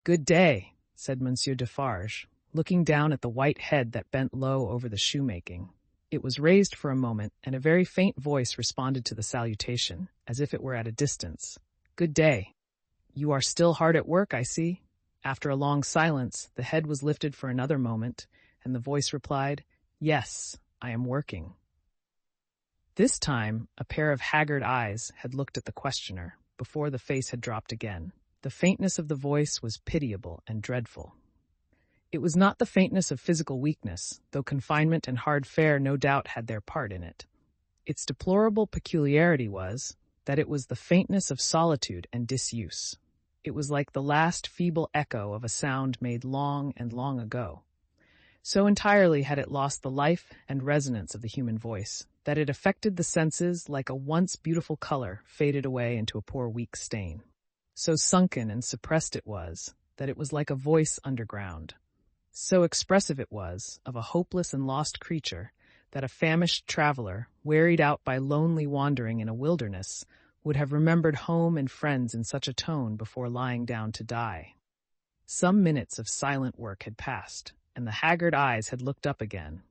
"Good day," said Monsieur Defarge, looking down at the white head that bent low over the shoemaking. It was raised for a moment, and a very faint voice responded to the salutation, as if it were at a distance. "Good day. You are still hard at work, I see." After a long silence, the head was lifted for another moment, and the voice replied, "Yes, I am working." This time, a pair of haggard eyes had looked at the questioner, before the face had dropped again. The faintness of the voice was pitiable and dreadful. It was not the faintness of physical weakness, though confinement and hard fare no doubt had their part in it. Its deplorable peculiarity was that it was the faintness of solitude and disuse. It was like the last feeble echo of a sound made long and long ago. So entirely had it lost the life and resonance of the human voice, that it affected the senses like a once beautiful color faded away into a poor weak stain. So sunken and suppressed it was, that it was like a voice underground. So expressive it was, of a hopeless and lost creature, that a famished traveler, wearied out by lonely wandering in a wilderness, would have remembered home and friends in such a tone before lying down to die. Some minutes of silent work had passed, and the haggard eyes had looked up again,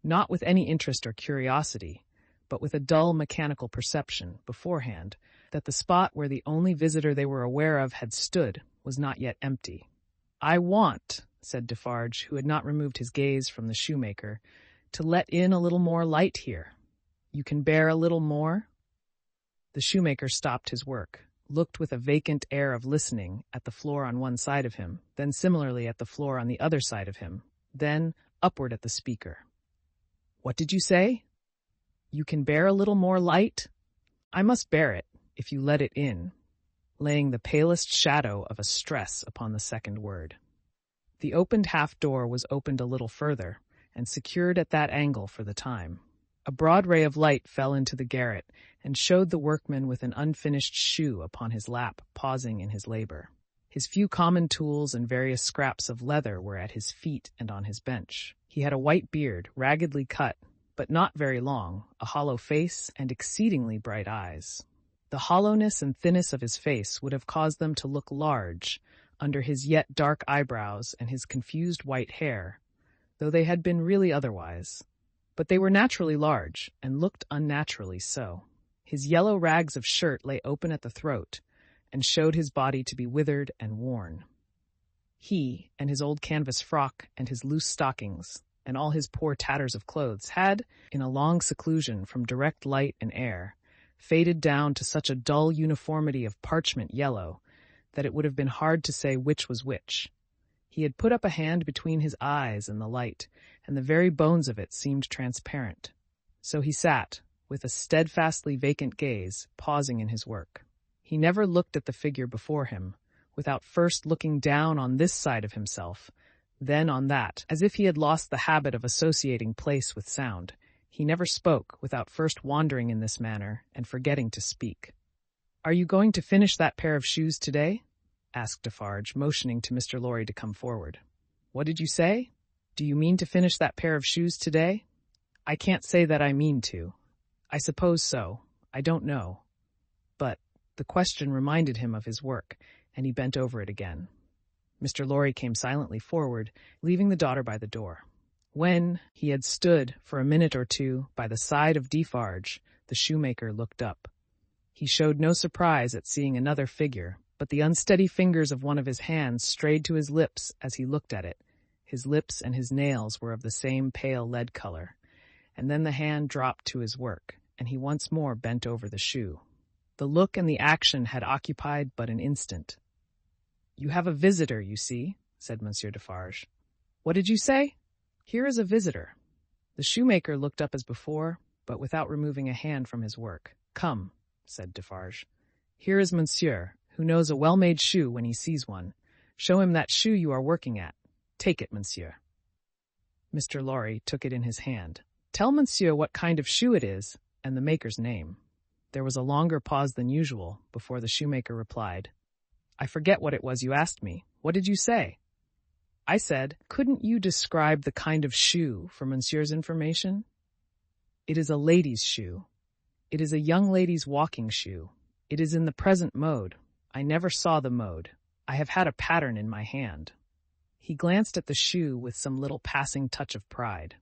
not with any interest or curiosity, but with a dull mechanical perception, beforehand, that the spot where the only visitor they were aware of had stood was not yet empty. "I want," said Defarge, who had not removed his gaze from the shoemaker, "to let in a little more light here. You can bear a little more?" The shoemaker stopped his work, looked with a vacant air of listening at the floor on one side of him, then similarly at the floor on the other side of him, then upward at the speaker. "What did you say? You can bear a little more light? I must bear it, if you let it in," laying the palest shadow of a stress upon the second word. The opened half-door was opened a little further, and secured at that angle for the time. A broad ray of light fell into the garret, and showed the workman with an unfinished shoe upon his lap, pausing in his labor. His few common tools and various scraps of leather were at his feet and on his bench. He had a white beard, raggedly cut, but not very long, a hollow face, and exceedingly bright eyes. The hollowness and thinness of his face would have caused them to look large, under his yet dark eyebrows and his confused white hair, though they had been really otherwise. But they were naturally large, and looked unnaturally so. His yellow rags of shirt lay open at the throat, and showed his body to be withered and worn. He, and his old canvas frock, and his loose stockings, and all his poor tatters of clothes, had, in a long seclusion from direct light and air, faded down to such a dull uniformity of parchment yellow, that it would have been hard to say which was which. He had put up a hand between his eyes and the light, and the very bones of it seemed transparent. So he sat, with a steadfastly vacant gaze, pausing in his work. He never looked at the figure before him, without first looking down on this side of himself, then on that, as if he had lost the habit of associating place with sound. He never spoke without first wandering in this manner and forgetting to speak. "Are you going to finish that pair of shoes today?" asked Defarge, motioning to Mr. Lorry to come forward. "What did you say? Do you mean to finish that pair of shoes today?" "I can't say that I mean to. I suppose so. I don't know." But the question reminded him of his work, and he bent over it again. Mr. Lorry came silently forward, leaving the daughter by the door. When he had stood for a minute or two by the side of Defarge, the shoemaker looked up. He showed no surprise at seeing another figure, but the unsteady fingers of one of his hands strayed to his lips as he looked at it. His lips and his nails were of the same pale lead color, and then the hand dropped to his work, and he once more bent over the shoe. The look and the action had occupied but an instant. "You have a visitor, you see," said Monsieur Defarge. "What did you say?" "Here is a visitor." The shoemaker looked up as before, but without removing a hand from his work. "Come," said Defarge. "Here is Monsieur, who knows a well-made shoe when he sees one. Show him that shoe you are working at. Take it, Monsieur." Mr. Lorry took it in his hand. "Tell Monsieur what kind of shoe it is, and the maker's name." There was a longer pause than usual before the shoemaker replied, "I forget what it was you asked me. What did you say?" "I said, couldn't you describe the kind of shoe for Monsieur's information?" "It is a lady's shoe. It is a young lady's walking shoe. It is in the present mode. I never saw the mode. I have had a pattern in my hand. He glanced at the shoe with some little passing touch of pride.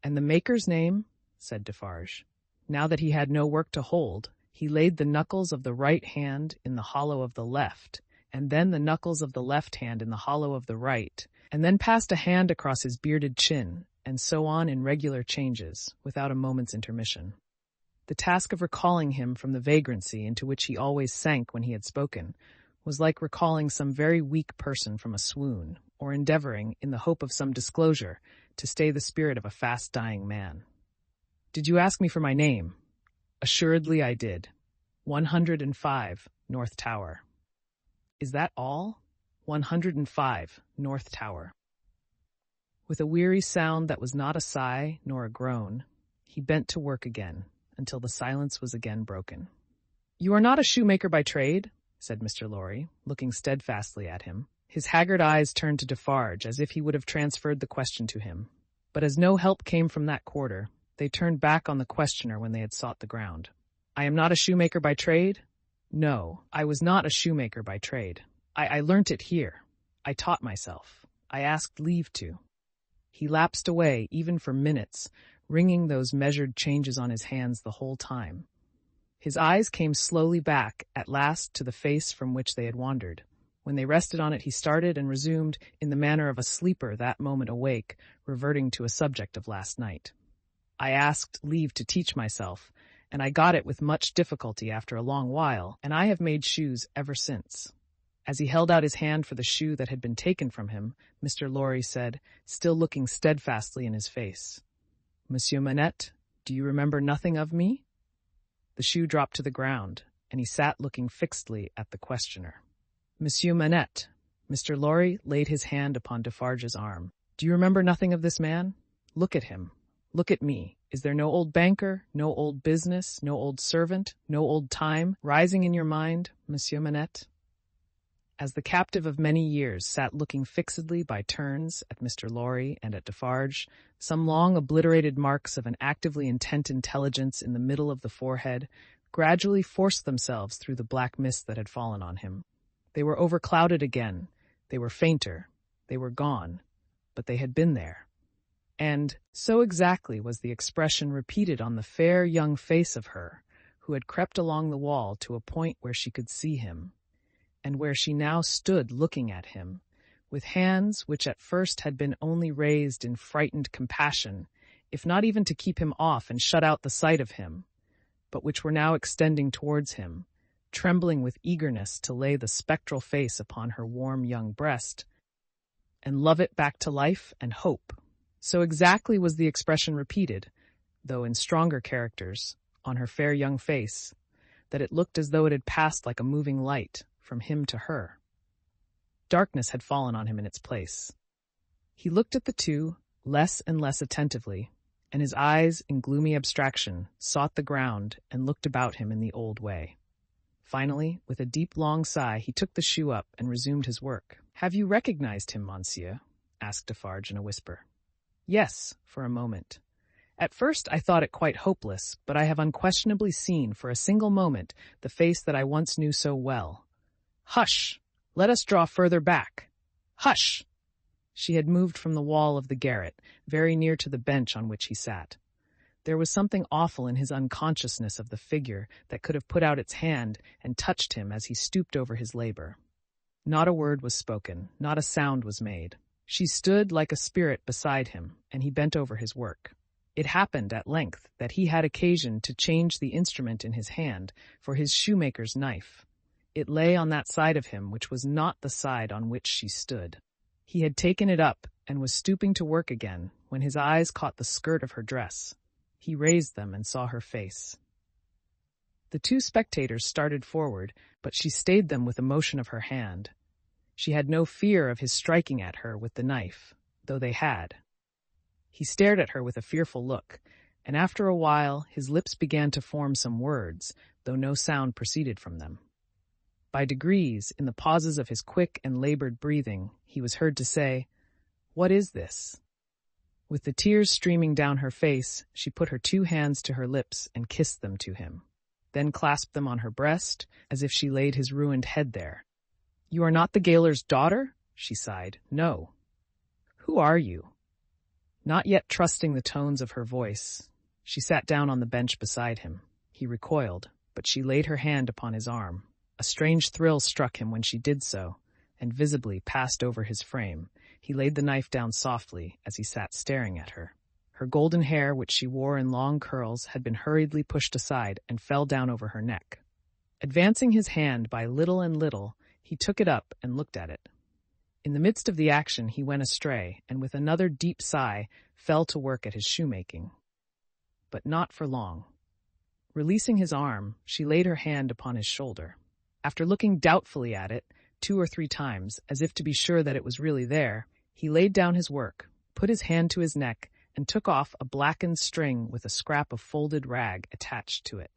And the maker's name? Said Defarge. Now that he had no work to hold, he laid the knuckles of the right hand in the hollow of the left, and then the knuckles of the left hand in the hollow of the right, and then passed a hand across his bearded chin, and so on in regular changes, without a moment's intermission. The task of recalling him from the vagrancy into which he always sank when he had spoken was like recalling some very weak person from a swoon, or endeavoring, in the hope of some disclosure, to stay the spirit of a fast-dying man. "Did you ask me for my name?" "Assuredly I did. 105, North Tower." "Is that all?" 105, North Tower. With a weary sound that was not a sigh nor a groan, he bent to work again, until the silence was again broken. "You are not a shoemaker by trade?" said Mr. Lorry, looking steadfastly at him. His haggard eyes turned to Defarge as if he would have transferred the question to him. But as no help came from that quarter, they turned back on the questioner when they had sought the ground. "I am not a shoemaker by trade?" "No, I was not a shoemaker by trade. I learnt it here. I taught myself. I asked leave to." He lapsed away, even for minutes, wringing those measured changes on his hands the whole time. His eyes came slowly back, at last, to the face from which they had wandered. When they rested on it, he started and resumed, in the manner of a sleeper that moment awake, reverting to a subject of last night. "I asked leave to teach myself, and I got it with much difficulty after a long while, and I have made shoes ever since." As he held out his hand for the shoe that had been taken from him, Mr. Lorry said, still looking steadfastly in his face, "Monsieur Manette, do you remember nothing of me?" The shoe dropped to the ground, and he sat looking fixedly at the questioner. "Monsieur Manette," Mr. Lorry laid his hand upon Defarge's arm. "Do you remember nothing of this man? Look at him. Look at me. Is there no old banker, no old business, no old servant, no old time, rising in your mind, Monsieur Manette?" As the captive of many years sat looking fixedly by turns at Mr. Lorry and at Defarge, some long obliterated marks of an actively intent intelligence in the middle of the forehead gradually forced themselves through the black mist that had fallen on him. They were overclouded again, they were fainter, they were gone, but they had been there. And so exactly was the expression repeated on the fair young face of her, who had crept along the wall to a point where she could see him, and where she now stood looking at him, with hands which at first had been only raised in frightened compassion, if not even to keep him off and shut out the sight of him, but which were now extending towards him, trembling with eagerness to lay the spectral face upon her warm young breast, and love it back to life and hope. So exactly was the expression repeated, though in stronger characters, on her fair young face, that it looked as though it had passed like a moving light from him to her. Darkness had fallen on him in its place. He looked at the two less and less attentively, and his eyes, in gloomy abstraction, sought the ground and looked about him in the old way. Finally, with a deep, long sigh, he took the shoe up and resumed his work. "Have you recognized him, monsieur?" asked Defarge in a whisper. "Yes, for a moment. At first I thought it quite hopeless, but I have unquestionably seen for a single moment the face that I once knew so well. Hush! Let us draw further back. Hush!" She had moved from the wall of the garret, very near to the bench on which he sat. There was something awful in his unconsciousness of the figure that could have put out its hand and touched him as he stooped over his labor. Not a word was spoken, not a sound was made. She stood like a spirit beside him, and he bent over his work. It happened, at length, that he had occasion to change the instrument in his hand for his shoemaker's knife. It lay on that side of him which was not the side on which she stood. He had taken it up and was stooping to work again when his eyes caught the skirt of her dress. He raised them and saw her face. The two spectators started forward, but she stayed them with a motion of her hand. She had no fear of his striking at her with the knife, though they had. He stared at her with a fearful look, and after a while his lips began to form some words, though no sound proceeded from them. By degrees, in the pauses of his quick and labored breathing, he was heard to say, "What is this?" With the tears streaming down her face, she put her two hands to her lips and kissed them to him, then clasped them on her breast, as if she laid his ruined head there. You are not the gaoler's daughter? She sighed. No. Who are you? Not yet trusting the tones of her voice, she sat down on the bench beside him. He recoiled, but she laid her hand upon his arm. A strange thrill struck him when she did so, and visibly passed over his frame. He laid the knife down softly as he sat staring at her. Her golden hair, which she wore in long curls, had been hurriedly pushed aside and fell down over her neck. Advancing his hand by little and little, he took it up and looked at it. In the midst of the action he went astray, and with another deep sigh fell to work at his shoemaking. But not for long. Releasing his arm, she laid her hand upon his shoulder. After looking doubtfully at it 2 or 3 times, as if to be sure that it was really there, he laid down his work, put his hand to his neck, and took off a blackened string with a scrap of folded rag attached to it.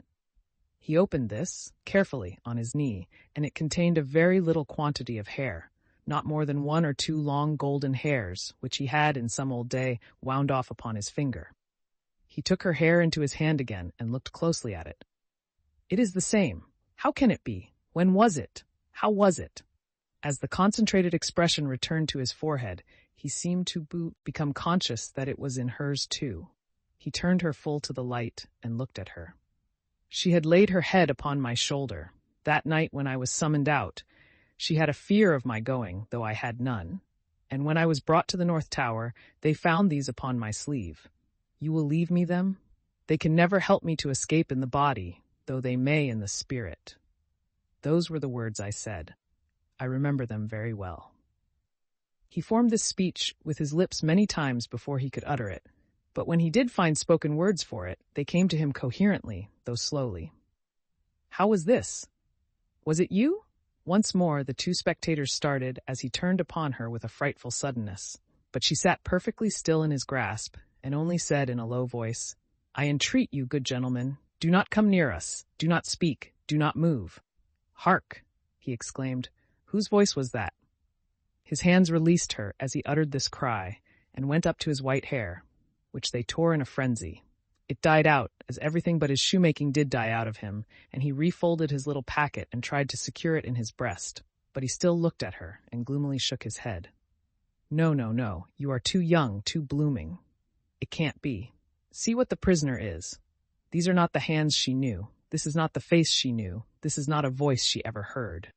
He opened this, carefully, on his knee, and it contained a very little quantity of hair, not more than 1 or 2 long golden hairs, which he had in some old day wound off upon his finger. He took her hair into his hand again and looked closely at it. It is the same. How can it be? When was it? How was it? As the concentrated expression returned to his forehead, he seemed to become conscious that it was in hers too. He turned her full to the light and looked at her. She had laid her head upon my shoulder. That night when I was summoned out, she had a fear of my going, though I had none. And when I was brought to the North Tower, they found these upon my sleeve. You will leave me them? They can never help me to escape in the body, though they may in the spirit. Those were the words I said. I remember them very well. He formed this speech with his lips many times before he could utter it, but when he did find spoken words for it, they came to him coherently, though slowly. How was this? Was it you? Once more the 2 spectators started as he turned upon her with a frightful suddenness, but she sat perfectly still in his grasp, and only said in a low voice, I entreat you, good gentlemen, do not come near us, do not speak, do not move. Hark, he exclaimed, whose voice was that? His hands released her as he uttered this cry, and went up to his white hair, which they tore in a frenzy. It died out, as everything but his shoemaking did die out of him, and he refolded his little packet and tried to secure it in his breast, but he still looked at her and gloomily shook his head. No, no, no, you are too young, too blooming. It can't be. See what the prisoner is. These are not the hands she knew. This is not the face she knew. This is not a voice she ever heard.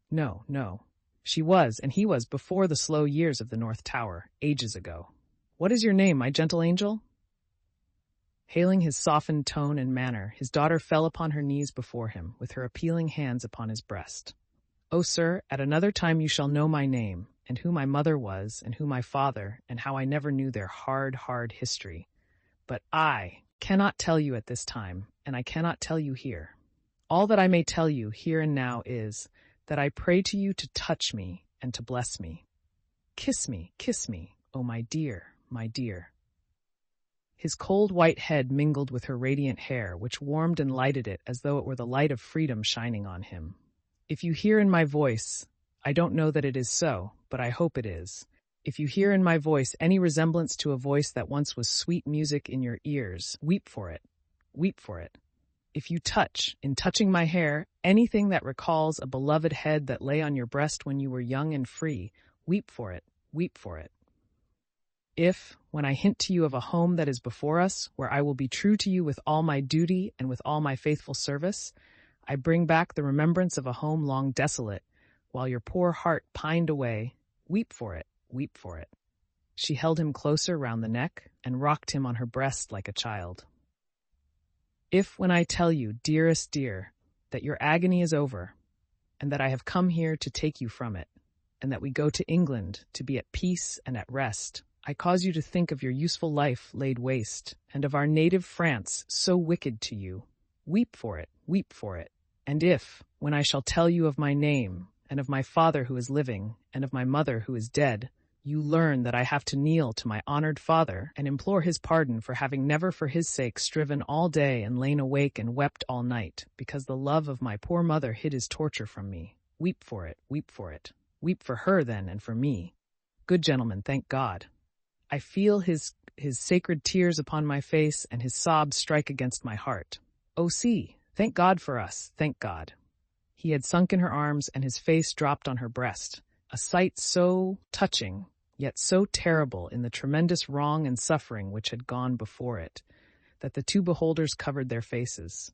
No, no. She was, and he was, before the slow years of the North Tower, ages ago. What is your name, my gentle angel? Hailing his softened tone and manner, his daughter fell upon her knees before him, with her appealing hands upon his breast. O sir, at another time you shall know my name, and who my mother was, and who my father, and how I never knew their hard, hard history. But I cannot tell you at this time, and I cannot tell you here. All that I may tell you here and now is that I pray to you to touch me and to bless me. Kiss me, oh my dear, my dear. His cold white head mingled with her radiant hair, which warmed and lighted it as though it were the light of freedom shining on him. If you hear in my voice, I don't know that it is so, but I hope it is. If you hear in my voice any resemblance to a voice that once was sweet music in your ears, weep for it, weep for it. If you touch, in touching my hair, anything that recalls a beloved head that lay on your breast when you were young and free, weep for it, weep for it. If, when I hint to you of a home that is before us, where I will be true to you with all my duty and with all my faithful service, I bring back the remembrance of a home long desolate, while your poor heart pined away, weep for it, weep for it. She held him closer round the neck and rocked him on her breast like a child. If, when I tell you, dearest dear, that your agony is over, and that I have come here to take you from it, and that we go to England to be at peace and at rest, I cause you to think of your useful life laid waste, and of our native France so wicked to you. Weep for it, weep for it. And if, when I shall tell you of my name, and of my father who is living, and of my mother who is dead, you learn that I have to kneel to my honored father and implore his pardon for having never for his sake striven all day and lain awake and wept all night, because the love of my poor mother hid his torture from me. Weep for it, weep for it. Weep for her, then, and for me. Good gentlemen, thank God. I feel his sacred tears upon my face, and his sobs strike against my heart. Oh, see, thank God for us, thank God. He had sunk in her arms, and his face dropped on her breast, a sight so touching, yet so terrible in the tremendous wrong and suffering which had gone before it, that the two beholders covered their faces.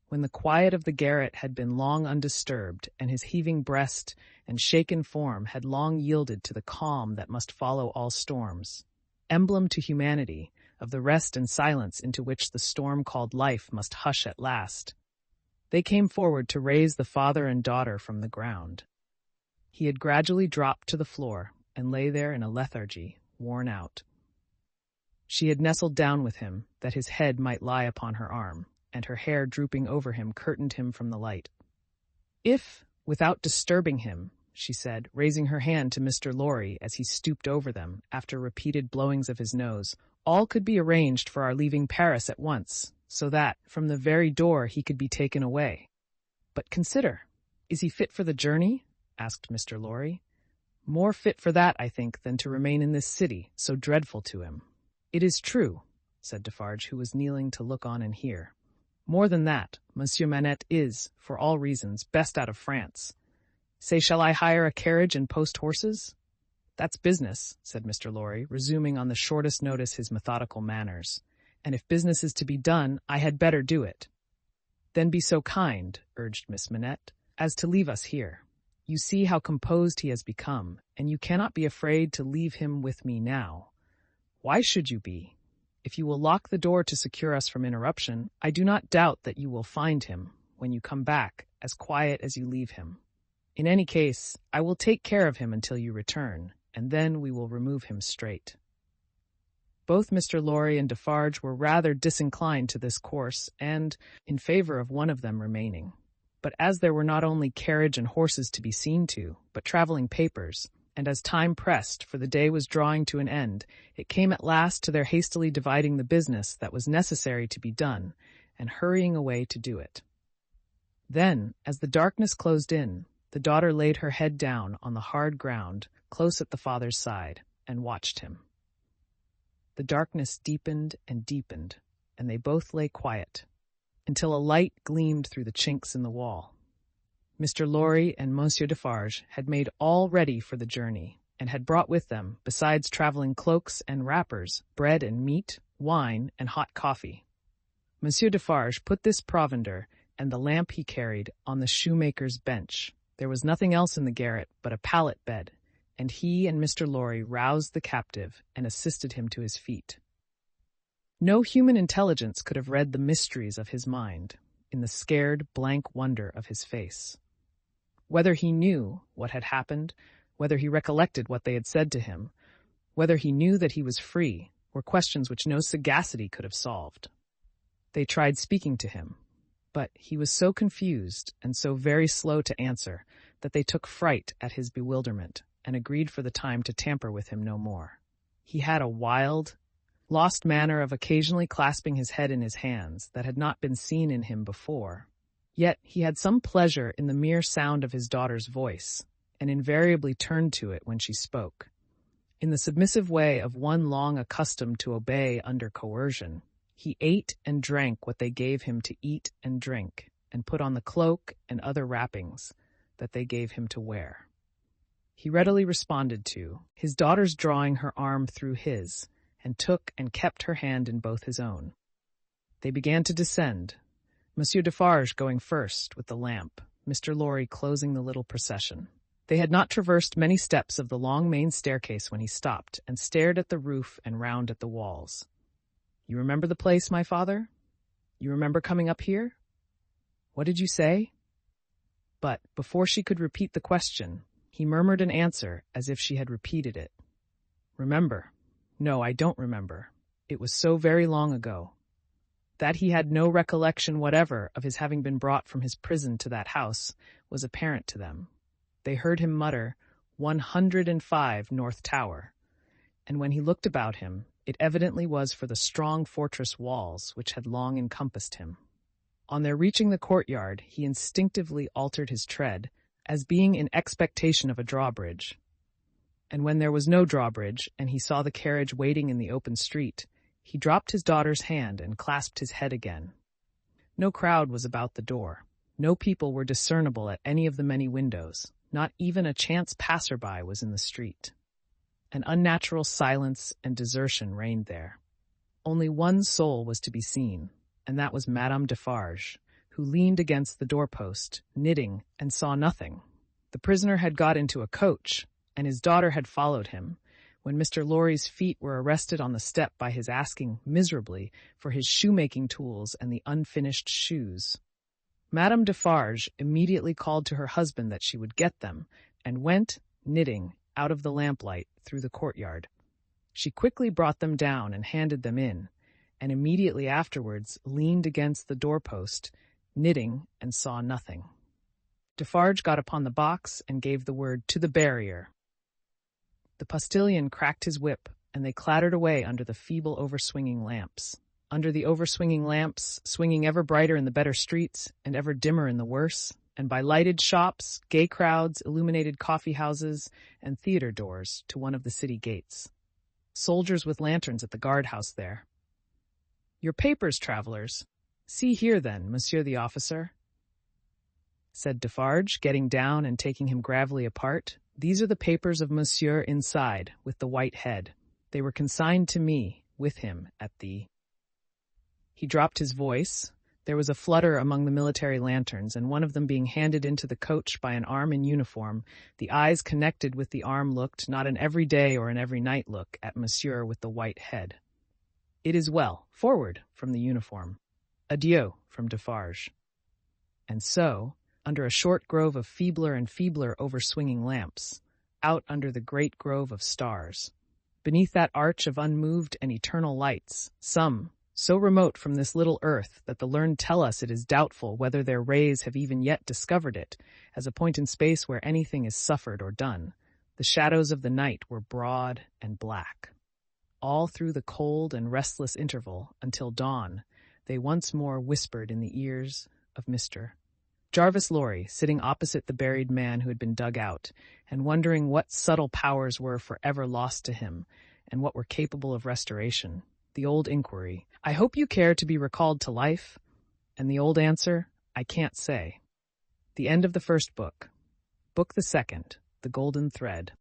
When the quiet of the garret had been long undisturbed, and his heaving breast and shaken form had long yielded to the calm that must follow all storms, emblem to humanity of the rest and silence into which the storm called life must hush at last, they came forward to raise the father and daughter from the ground. He had gradually dropped to the floor and lay there in a lethargy, worn out. She had nestled down with him, that his head might lie upon her arm, and her hair drooping over him curtained him from the light. "If, without disturbing him," she said, raising her hand to Mr. Lorry as he stooped over them, after repeated blowings of his nose, "all could be arranged for our leaving Paris at once, so that, from the very door, he could be taken away. But consider, is he fit for the journey?" asked Mr. Lorry. "More fit for that, I think, than to remain in this city, so dreadful to him." "It is true," said Defarge, who was kneeling to look on and hear. "More than that, Monsieur Manette is, for all reasons, best out of France. Say, shall I hire a carriage and post horses?" "That's business," said Mr. Lorry, resuming on the shortest notice his methodical manners. "And if business is to be done, I had better do it." "Then be so kind," urged Miss Manette, "as to leave us here. You see how composed he has become, and you cannot be afraid to leave him with me now. Why should you be? If you will lock the door to secure us from interruption, I do not doubt that you will find him, when you come back, as quiet as you leave him. In any case, I will take care of him until you return, and then we will remove him straight." Both Mr. Lorry and Defarge were rather disinclined to this course, and in favor of one of them remaining. But as there were not only carriage and horses to be seen to, but travelling papers, and as time pressed, for the day was drawing to an end, it came at last to their hastily dividing the business that was necessary to be done, and hurrying away to do it. Then, as the darkness closed in, the daughter laid her head down on the hard ground, close at the father's side, and watched him. The darkness deepened and deepened, and they both lay quiet, until a light gleamed through the chinks in the wall. Mr. Lorry and Monsieur Defarge had made all ready for the journey, and had brought with them, besides travelling cloaks and wrappers, bread and meat, wine, and hot coffee. Monsieur Defarge put this provender and the lamp he carried on the shoemaker's bench. There was nothing else in the garret but a pallet bed, and he and Mr. Lorry roused the captive and assisted him to his feet. No human intelligence could have read the mysteries of his mind in the scared, blank wonder of his face. Whether he knew what had happened, whether he recollected what they had said to him, whether he knew that he was free, were questions which no sagacity could have solved. They tried speaking to him, but he was so confused and so very slow to answer that they took fright at his bewilderment and agreed for the time to tamper with him no more. He had a wild, lost manner of occasionally clasping his head in his hands that had not been seen in him before. Yet he had some pleasure in the mere sound of his daughter's voice, and invariably turned to it when she spoke. In the submissive way of one long accustomed to obey under coercion, he ate and drank what they gave him to eat and drink, and put on the cloak and other wrappings that they gave him to wear. He readily responded to his daughter's drawing her arm through his, and took and kept her hand in both his own. They began to descend, Monsieur Defarge going first with the lamp, Mr. Lorry closing the little procession. They had not traversed many steps of the long main staircase when he stopped and stared at the roof and round at the walls. "You remember the place, my father? You remember coming up here? What did you say?" But before she could repeat the question, he murmured an answer as if she had repeated it. "Remember? No, I don't remember. It was so very long ago." That he had no recollection whatever of his having been brought from his prison to that house was apparent to them. They heard him mutter, 105 North Tower, and when he looked about him, it evidently was for the strong fortress walls which had long encompassed him. On their reaching the courtyard, he instinctively altered his tread, as being in expectation of a drawbridge. And when there was no drawbridge, and he saw the carriage waiting in the open street, he dropped his daughter's hand and clasped his head again. No crowd was about the door. No people were discernible at any of the many windows. Not even a chance passerby was in the street. An unnatural silence and desertion reigned there. Only one soul was to be seen, and that was Madame Defarge, who leaned against the doorpost, knitting, and saw nothing. The prisoner had got into a coach, and his daughter had followed him, when Mr. Lorry's feet were arrested on the step by his asking miserably for his shoemaking tools and the unfinished shoes. Madame Defarge immediately called to her husband that she would get them, and went, knitting, out of the lamplight through the courtyard. She quickly brought them down and handed them in, and immediately afterwards leaned against the doorpost, knitting, and saw nothing. Defarge got upon the box and gave the word, "To the barrier." The postilion cracked his whip, and they clattered away under the feeble overswinging lamps. Under the overswinging lamps, swinging ever brighter in the better streets, and ever dimmer in the worse, and by lighted shops, gay crowds, illuminated coffee-houses, and theater doors to one of the city gates. Soldiers with lanterns at the guard-house there. "Your papers, travellers. See here, then, monsieur the officer," said Defarge, getting down and taking him gravely apart. "These are the papers of monsieur inside, with the white head. They were consigned to me, with him, at the—" He dropped his voice. There was a flutter among the military lanterns, and one of them being handed into the coach by an arm in uniform, the eyes connected with the arm looked, not an every-day or an every-night look, at monsieur with the white head. "It is well. Forward," from the uniform. "Adieu," from Defarge. And so, under a short grove of feebler and feebler overswinging lamps, out under the great grove of stars, beneath that arch of unmoved and eternal lights, some, so remote from this little earth that the learned tell us it is doubtful whether their rays have even yet discovered it, as a point in space where anything is suffered or done, the shadows of the night were broad and black. All through the cold and restless interval, until dawn, they once more whispered in the ears of Mr. Jarvis Lorry, sitting opposite the buried man who had been dug out, and wondering what subtle powers were forever lost to him, and what were capable of restoration. The old inquiry, "I hope you care to be recalled to life?" And the old answer, "I can't say." The end of the first book. Book the second, The Golden Thread.